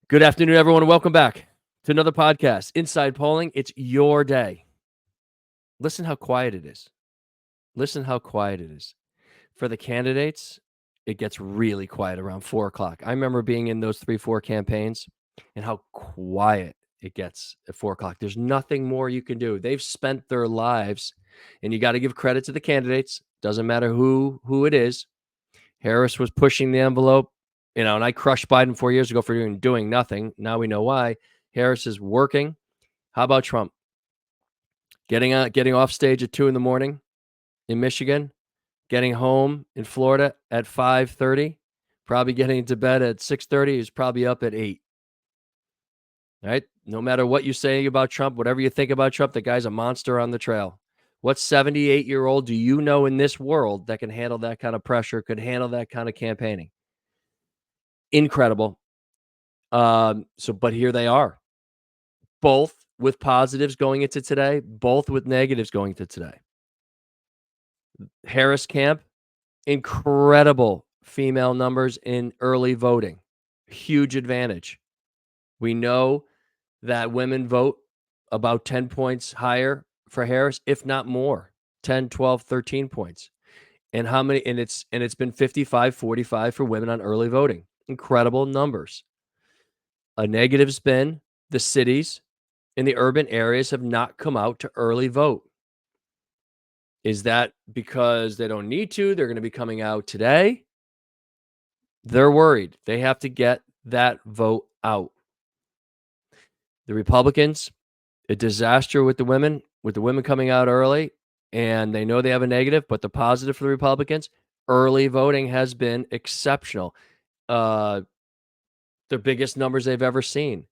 Good afternoon, everyone, and welcome back to another podcast, Inside Polling. It's your day. Listen how quiet it is. Listen how quiet it is. For the candidates, it gets really quiet around 4 o'clock. I remember being in those 3-4 campaigns and how quiet it gets at 4 o'clock. There's nothing more you can do. They've spent their lives, and you got to give credit to the candidates. Doesn't matter who it is. Harris was pushing the envelope, and I crushed Biden 4 years ago for doing nothing. Now we know why. Harris is working. How about Trump? Getting off stage at 2 a.m. in Michigan, getting home in Florida at 5:30, probably getting to bed at 6:30. He's probably up at 8. All right. No matter what you say about Trump, whatever you think about Trump, the guy's a monster on the trail. What 78-year-old do you know in this world that can handle that kind of pressure, could handle that kind of campaigning? Incredible. But here they are, both with positives going into today, both with negatives going to today. Harris camp, incredible female numbers in early voting. Huge advantage. We know that women vote about 10 points higher for Harris, if not more, 10, 12, 13 points. And how many? And it's been 55-45 for women on early voting. Incredible numbers. A negative spin, the cities in the urban areas have not come out to early vote. Is that because they don't need to? They're going to be coming out today. They're worried. They have to get that vote out. The Republicans, a disaster with the women coming out early, and they know they have a negative, but the positive for the Republicans, early voting has been exceptional. The biggest numbers they've ever seen.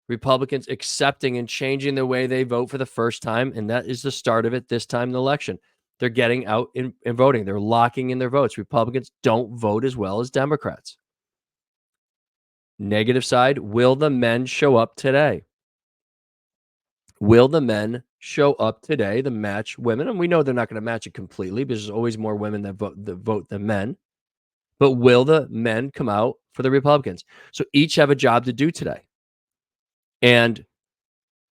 Republicans accepting and changing the way they vote for the first time, and that is the start of it this time in the election. They're getting out and voting. They're locking in their votes. Republicans don't vote as well as Democrats. Negative side, will the men show up today? Will the men show up today to match women? And we know they're not going to match it completely because there's always more women that vote than men. But will the men come out for the Republicans? So each have a job to do today. And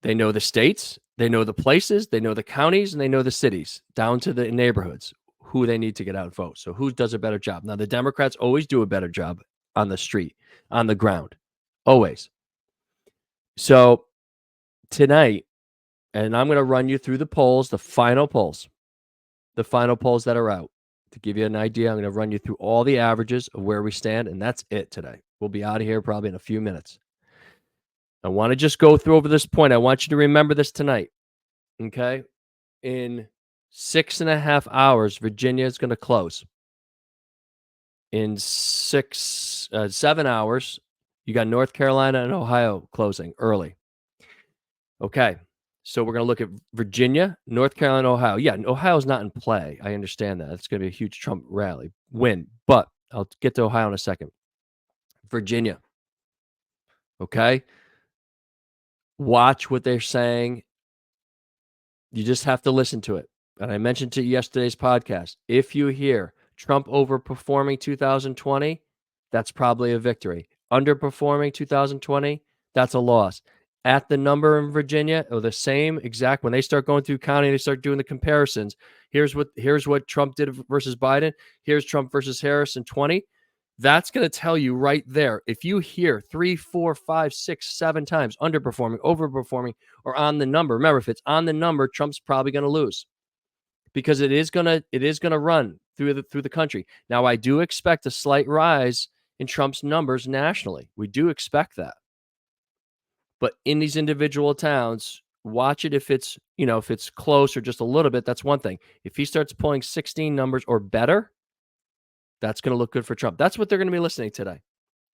they know the states, they know the places, they know the counties, and they know the cities, down to the neighborhoods, who they need to get out and vote. So who does a better job? Now, the Democrats always do a better job on the street, on the ground, always. So tonight, and I'm going to run you through the polls, the final polls that are out. To give you an idea, I'm going to run you through all the averages of where we stand, and that's it today. We'll be out of here probably in a few minutes. I want to just go through over this point. I want you to remember this tonight. Okay. In 6.5 hours, Virginia is going to close. In 7 hours, you got North Carolina and Ohio closing early. Okay. So we're going to look at Virginia, North Carolina, Ohio. Yeah, Ohio's not in play. I understand that. It's going to be a huge Trump rally win, but I'll get to Ohio in a second. Virginia. Okay. Watch what they're saying. You just have to listen to it. And I mentioned to yesterday's podcast, if you hear Trump overperforming 2020, that's probably a victory. Underperforming 2020, that's a loss. At the number in Virginia, or the same exact, when they start going through county, they start doing the comparisons. Here's what Trump did versus Biden. Here's Trump versus Harris in 20. That's going to tell you right there. If you hear 3, 4, 5, 6, 7 times underperforming, overperforming, or on the number, remember, if it's on the number, Trump's probably going to lose because it is going to run through the country. Now, I do expect a slight rise in Trump's numbers nationally. We do expect that. But in these individual towns, watch it if it's close or just a little bit. That's one thing. If he starts pulling 16 numbers or better, that's going to look good for Trump. That's what they're going to be listening today.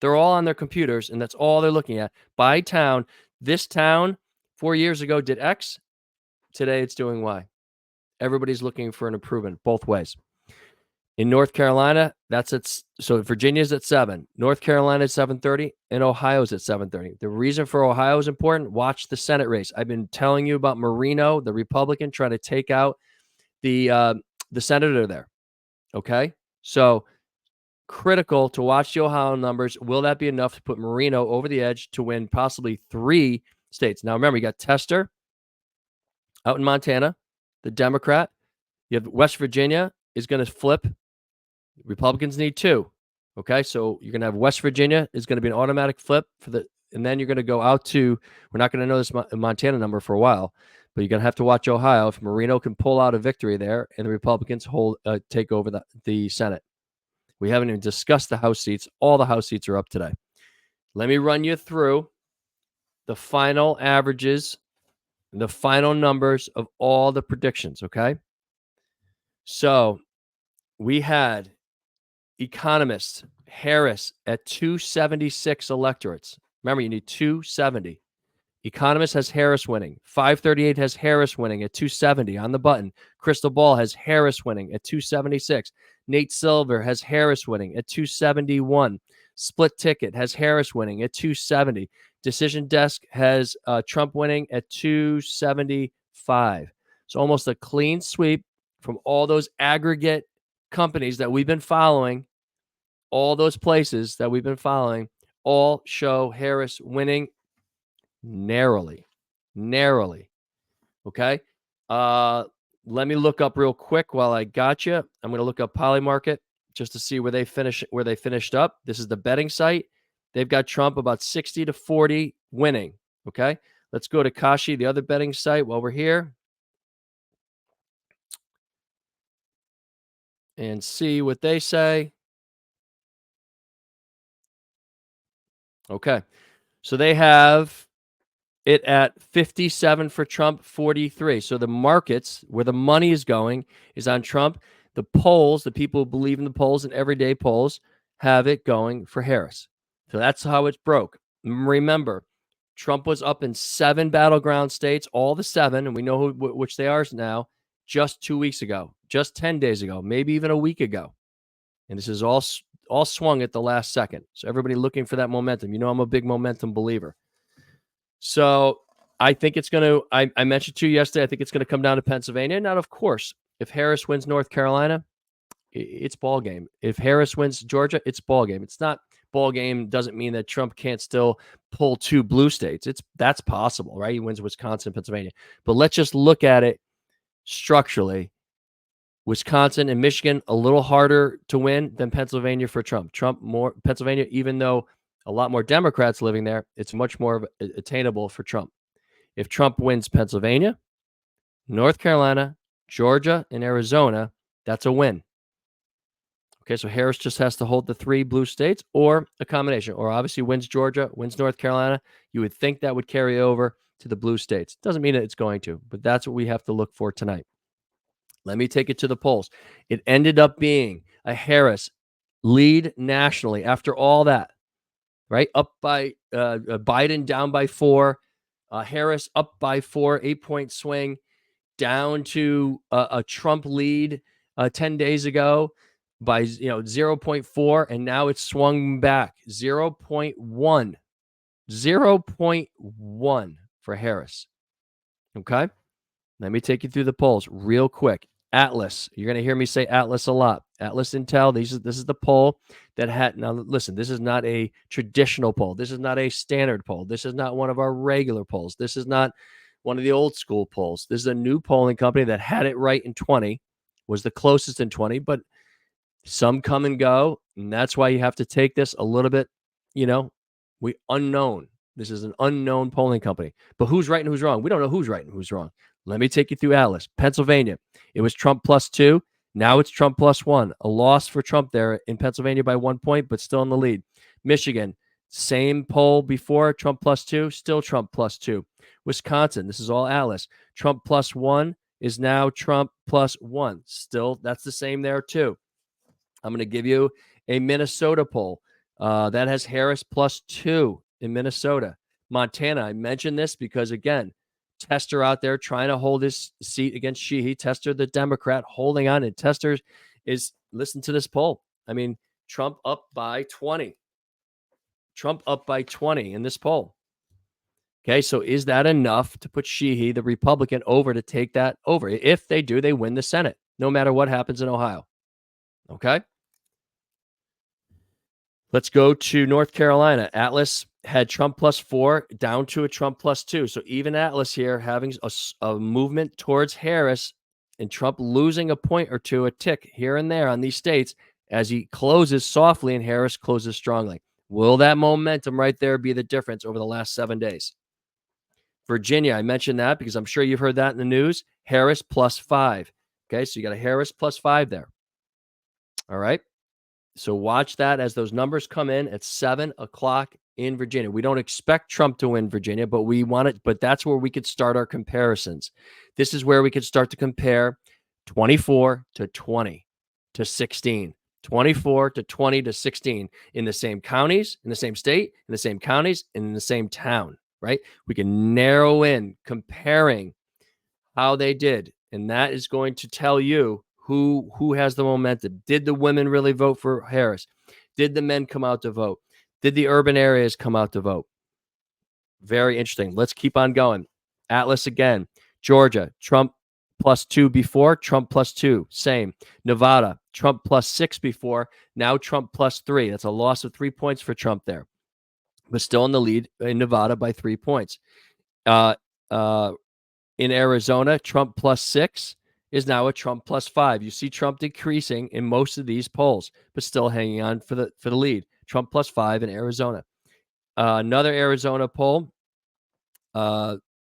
They're all on their computers, and that's all they're looking at. By town, this town 4 years ago did X. Today it's doing Y. Everybody's looking for an improvement both ways. In North Carolina, so Virginia's at 7, North Carolina at 7:30, and Ohio's at 7:30. The reason for Ohio is important. Watch the Senate race. I've been telling you about Marino, the Republican, trying to take out the senator there. Okay, so critical to watch the Ohio numbers. Will that be enough to put Marino over the edge to win possibly 3 states? Now, remember, you got Tester out in Montana, the Democrat. You have West Virginia is going to flip. Republicans need 2. Okay, so you're going to have West Virginia is going to be an automatic flip and then you're going to go out to, we're not going to know this Montana number for a while, but you're going to have to watch Ohio if Marino can pull out a victory there and the Republicans take over the Senate. We haven't even discussed the House seats. All the House seats are up today. Let me run you through the final averages, the final numbers of all the predictions, okay? So we had economists, Harris at 276 electorates. Remember, you need 270. Economist has Harris winning. 538 has Harris winning at 270 on the button. Crystal Ball has Harris winning at 276. Nate Silver has Harris winning at 271. Split Ticket has Harris winning at 270. Decision Desk has Trump winning at 275. So almost a clean sweep from all those aggregate companies that we've been following. All those places that we've been following all show Harris winning narrowly. Okay. Let me look up real quick while I got you. I'm going to look up Polymarket just to see where they finished up. This is the betting site. They've got Trump about 60-40 winning. Okay. Let's go to Kashi, the other betting site, while we're here and see what they say. Okay. So they have it at 57 for Trump, 43. So the markets, where the money is going, is on Trump. The polls, the people who believe in the polls and everyday polls, have it going for Harris. So that's how it's broke. Remember, Trump was up in 7 battleground states, all the 7, and we know which they are now, just 2 weeks ago, just 10 days ago, maybe even a week ago. And this is all swung at the last second. So everybody looking for that momentum. You know, I'm a big momentum believer. So I think it's going to, I mentioned to you yesterday, I think it's going to come down to Pennsylvania. Now, of course, if Harris wins North Carolina, it's ball game. If Harris wins Georgia, it's ball game. It's not ball game doesn't mean that Trump can't still pull 2 blue states. That's possible, right? He wins Wisconsin, Pennsylvania. But let's just look at it structurally. Wisconsin and Michigan, a little harder to win than Pennsylvania for Trump. Pennsylvania, even though a lot more Democrats living there, it's much more attainable for Trump. If Trump wins Pennsylvania, North Carolina, Georgia, and Arizona, that's a win. Okay, so Harris just has to hold the 3 blue states or a combination, or obviously wins Georgia, wins North Carolina. You would think that would carry over to the blue states. Doesn't mean that it's going to, but that's what we have to look for tonight. Let me take it to the polls. It ended up being a Harris lead nationally after all that, right? Up by Biden down by 4, Harris up by 4, 8-point swing down to a Trump lead 10 days ago by 0.4, and now it's swung back 0.1 for Harris. Okay, let me take you through the polls real quick. Atlas, you're going to hear me say Atlas a lot. Atlas Intel, this is the poll that had, now listen, this is not a traditional poll. This is not a standard poll. This is not one of our regular polls. This is not one of the old school polls. This is a new polling company that had it right in 20, was the closest in 20, but some come and go, and that's why you have to take this a little bit, unknown. This is an unknown polling company. But who's right and who's wrong? We don't know who's right and who's wrong. Let me take you through Atlas. Pennsylvania, it was Trump +2. Now it's Trump +1. A loss for Trump there in Pennsylvania by 1 point, but still in the lead. Michigan, same poll before, Trump +2, still Trump +2. Wisconsin, this is all Atlas. Trump +1 is now Trump +1. Still, that's the same there too. I'm going to give you a Minnesota poll. That has Harris +2 in Minnesota. Montana, I mentioned this because, again, Tester out there trying to hold his seat against Sheehy. Tester, the Democrat, holding on. And Tester is, listen to this poll. I mean, Trump up by 20. Trump up by 20 in this poll. Okay, so is that enough to put Sheehy, the Republican, over to take that over? If they do, they win the Senate, no matter what happens in Ohio. Okay? Let's go to North Carolina. Atlas had Trump +4 down to a Trump +2. So even Atlas here having a movement towards Harris and Trump losing a point or two, a tick here and there on these states as he closes softly and Harris closes strongly. Will that momentum right there be the difference over the last 7 days? Virginia, I mentioned that because I'm sure you've heard that in the news. Harris +5. Okay, so you got a Harris +5 there. All right. So watch that as those numbers come in at 7 o'clock in Virginia. We don't expect Trump to win Virginia, but we want it. But that's where we could start our comparisons. This is where we could start to compare 24 to 20 to 16, 24 to 20 to 16 in the same counties, in the same state, in the same counties, and in the same town, right? We can narrow in comparing how they did, and that is going to tell you who has the momentum. Did the women really vote for Harris? Did the men come out to vote? Did the urban areas come out to vote? Very interesting. Let's keep on going. Atlas again. Georgia, Trump +2 before, Trump +2, same. Nevada, Trump +6 before, now Trump +3. That's a loss of 3 points for Trump there, but still in the lead in Nevada by 3 points. Uh, uh, in Arizona, Trump +6 is now a Trump +5. You see Trump decreasing in most of these polls, but still hanging on for the lead. Trump +5 in Arizona. Another Arizona poll,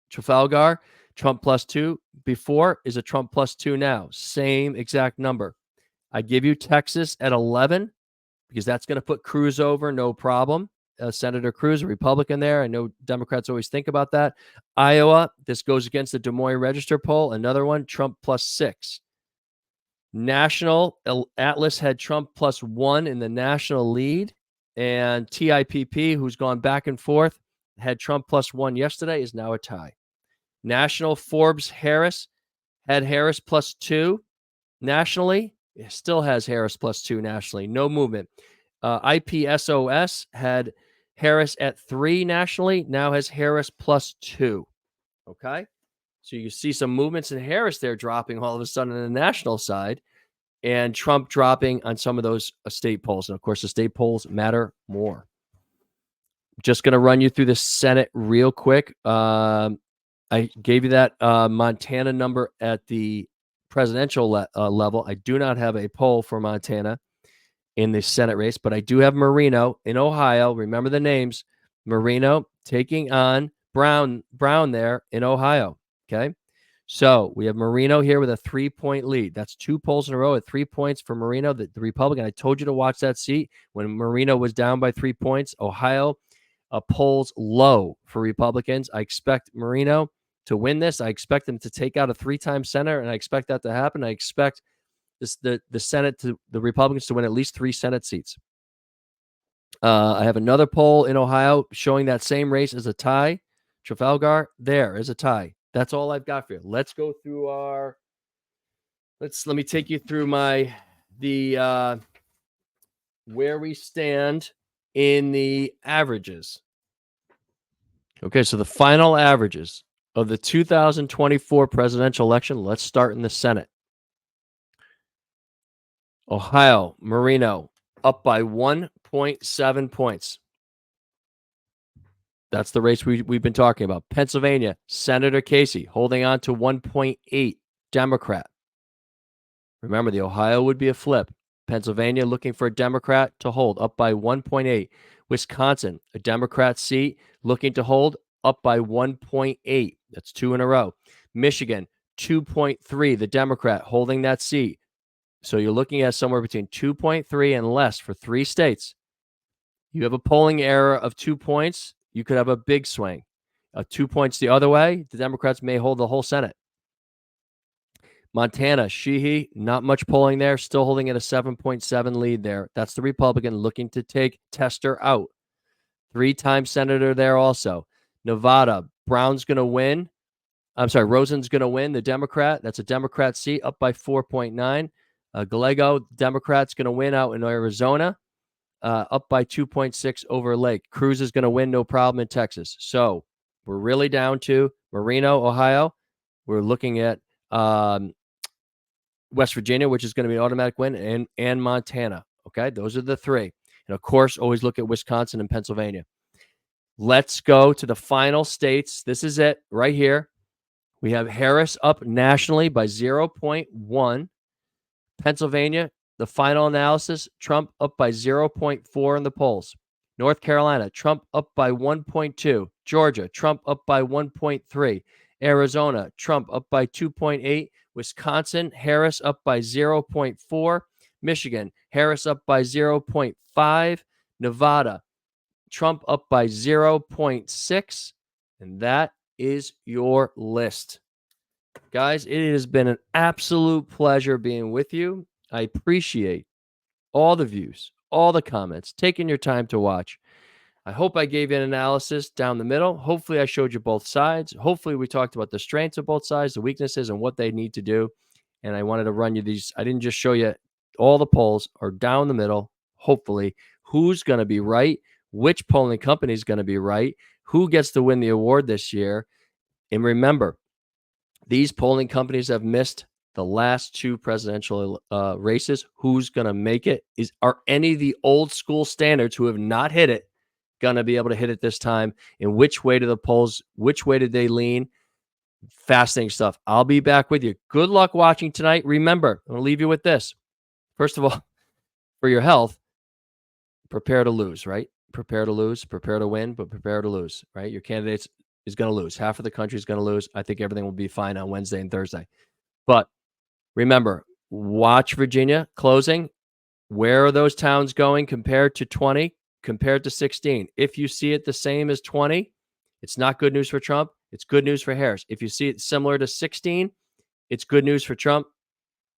Trafalgar, Trump +2 before is a Trump +2 now. Same exact number. I give you Texas at 11 because that's going to put Cruz over, no problem. Senator Cruz, a Republican there. I know Democrats always think about that. Iowa, this goes against the Des Moines Register poll. Another one, Trump +6. National, Atlas had Trump +1 in the national lead. And TIPP, who's gone back and forth, had Trump +1 yesterday, is now a tie. National, Forbes Harris had Harris +2 nationally. It still has Harris +2 nationally. No movement. IPSOS had Harris at 3 nationally, now has Harris +2. Okay. So you see some movements in Harris there dropping all of a sudden on the national side, and Trump dropping on some of those state polls. And of course, the state polls matter more. Just going to run you through the Senate real quick. I gave you that Montana number at the presidential level. I do not have a poll for Montana in the Senate race, but I do have Marino in Ohio. Remember the names. Marino taking on Brown there in Ohio. Okay. So we have Marino here with a 3-point lead. That's 2 polls in a row at 3 points for Marino, the Republican. I told you to watch that seat when Marino was down by 3 points. Ohio polls low for Republicans. I expect Marino to win this. I expect him to take out a 3-time senator, and I expect that to happen. I expect the Senate to the Republicans to win at least 3 Senate seats. I have another poll in Ohio showing that same race as a tie. Trafalgar there is a tie. That's all I've got for you. Let's go through let me take you through where we stand in the averages. Okay, so the final averages of the 2024 presidential election. Let's start in the Senate. Ohio, Marino, up by 1.7 points. That's the race we've been talking about. Pennsylvania, Senator Casey holding on to 1.8, Democrat. Remember, the Ohio would be a flip. Pennsylvania looking for a Democrat to hold, up by 1.8. Wisconsin, a Democrat seat looking to hold, up by 1.8. That's 2 in a row. Michigan, 2.3, the Democrat holding that seat. So you're looking at somewhere between 2.3 and less for 3 states. You have a polling error of 2 points. You could have a big swing. 2 points the other way, the Democrats may hold the whole Senate. Montana, Sheehy, not much polling there, still holding at a 7.7 lead there. That's the Republican looking to take Tester out. 3-time senator there also. Nevada, Brown's going to win. I'm sorry, Rosen's going to win, the Democrat. That's a Democrat seat, up by 4.9. Gallego, Democrat's going to win out in Arizona, up by 2.6 over Lake. Cruz is going to win, no problem, in Texas. So we're really down to Marino, Ohio. We're looking at West Virginia, which is going to be an automatic win, and Montana. Okay, those are the 3. And And of course, always look at Wisconsin and Pennsylvania. Let's go to the final states. This is it right here. We have Harris up nationally by 0.1. Pennsylvania, the final analysis, Trump up by 0.4 in the polls. North Carolina, Trump up by 1.2. Georgia, Trump up by 1.3. Arizona, Trump up by 2.8. Wisconsin, Harris up by 0.4. Michigan, Harris up by 0.5. Nevada, Trump up by 0.6. And that is your list. Guys, it has been an absolute pleasure being with you. I appreciate all the views, all the comments, taking your time to watch. I hope I gave you an analysis down the middle. Hopefully, I showed you both sides. Hopefully, we talked about the strengths of both sides, the weaknesses, and what they need to do. And I wanted to run you these. I didn't just show you all the polls are down the middle. Hopefully, who's going to be right, which polling company is going to be right, who gets to win the award this year. And remember, these polling companies have missed the last two presidential races. Who's going to make it? Are any of the old school standards who have not hit it going to be able to hit it this time? And which way do the polls, which way did they lean? Fascinating stuff. I'll be back with you. Good luck watching tonight. Remember, I'm going to leave you with this. First of all, for your health, prepare to lose, right? Prepare to lose, prepare to win, but prepare to lose, right? Your candidates is going to lose. Half of the country is going to lose. I think everything will be fine on Wednesday and Thursday. But remember, watch Virginia closing. Where are those towns going compared to 20, compared to 16? If you see it the same as 20, it's not good news for Trump. It's good news for Harris. If you see it similar to 16, it's good news for Trump,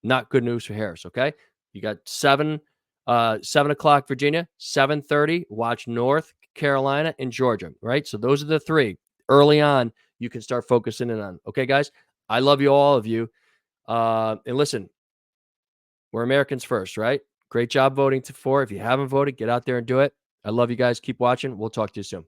not good news for Harris, okay? You got 7 o'clock Virginia, 7:30, watch North Carolina and Georgia, right? So those are the three. Early on, you can start focusing in on. Okay, guys? I love you, all of you. And listen, we're Americans first, right? Great job voting for. If you haven't voted, get out there and do it. I love you guys. Keep watching. We'll talk to you soon.